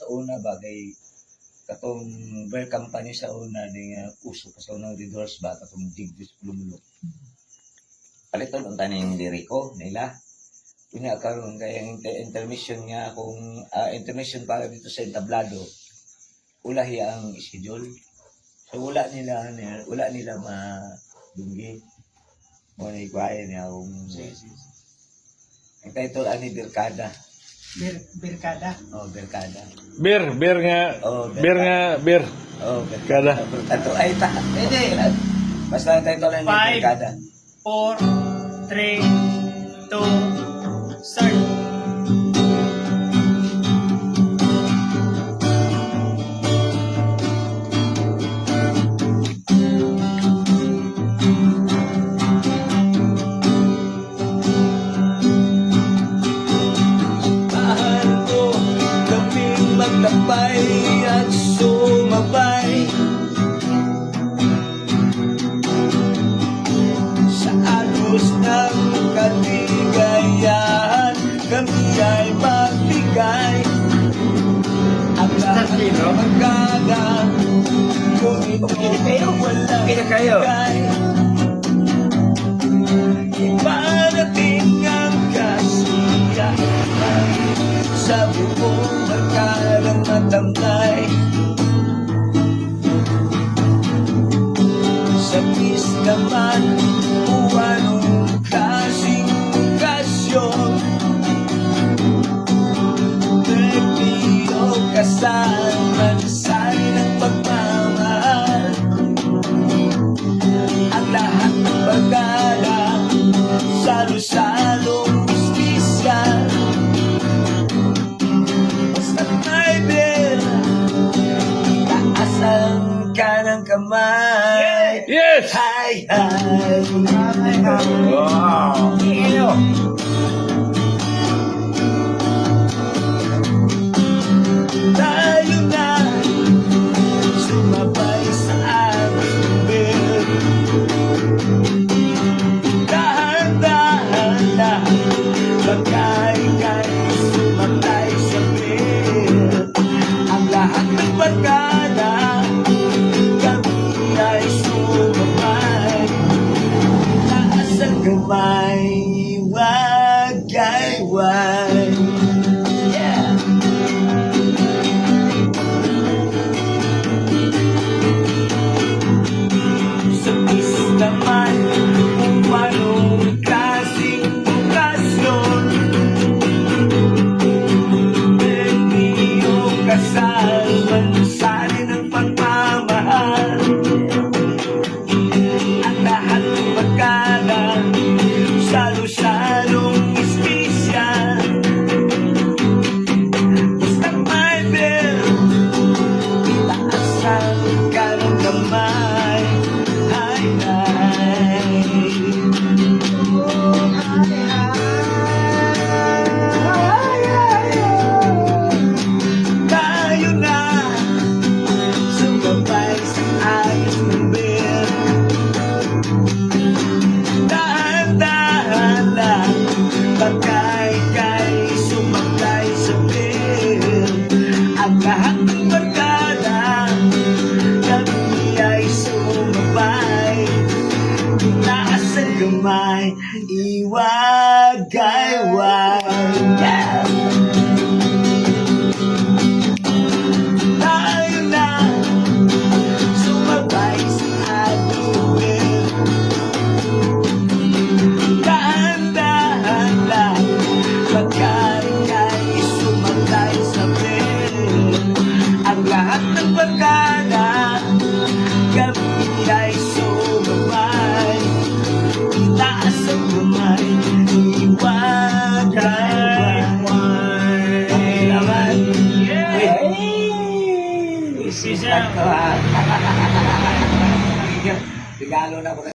sa una bagay katong beer company sa una ning uso sa unang Red Horse ba katong Tigris Lumulok. Paliton ang taning liriko nila. Kunya karon kay ang intermission nga kung intermission para dito sa entablado. Ulahi ang schedule. So wala nila madunggi. Mo ni kuhay niya kung ang title ani Birkada. Birkada. Oh, Birkada. Bir nga. Oh, Bir. Oh, Kada. Tato ay ta. Hindi. Basta ang title ani Birkada. 4, 3, 2, start. Maglakbay at sumabay sa agos ng kaligayahan, kami ay magbigay ang lahat ng magkada, ngunit walang bigay. Iparating ang kasiyahan sa buong magkalang matamlay. Sa bis naman kung anong klaseng okasyon, birthday o kasal, mansari ng pagmamahal, ang lahat ng bagala, salo-salong mistisya. Taasan ka ng kamay. Yes! Hi, hi. Wow! Tayo na sumabay sa aming bed. Dahan-dahan na magkain-kain sumatay sa bed. Ang lahat ng barkada kami ay sumabay. Taas ang kamay, wagayway. Yeah! Sa bis naman kung anong klaseng okasyon, birthday o kasal, mansari ng pagmamahal, ang lahat ng magkala, salo-salong ispisya. Basta may bell, itaasan ka ng kamay. Hi, hi. Tayo na sumabay sa aming bed. Dahan-dahan lang pagkain-kain sumaklay sa bed. Ang lahat ng barkada kami ay sumabay. Taas ang kamay, iwagayway. Yeah! Tayo na sumabay sa ating bed. Dahan-dahan lang pagkain-kain sumaklay sa bed. Ang lahat ng barkada kami ay sumabay. Itaas ang kamay, iwagayway. Naman. Isa. Regalo na ko.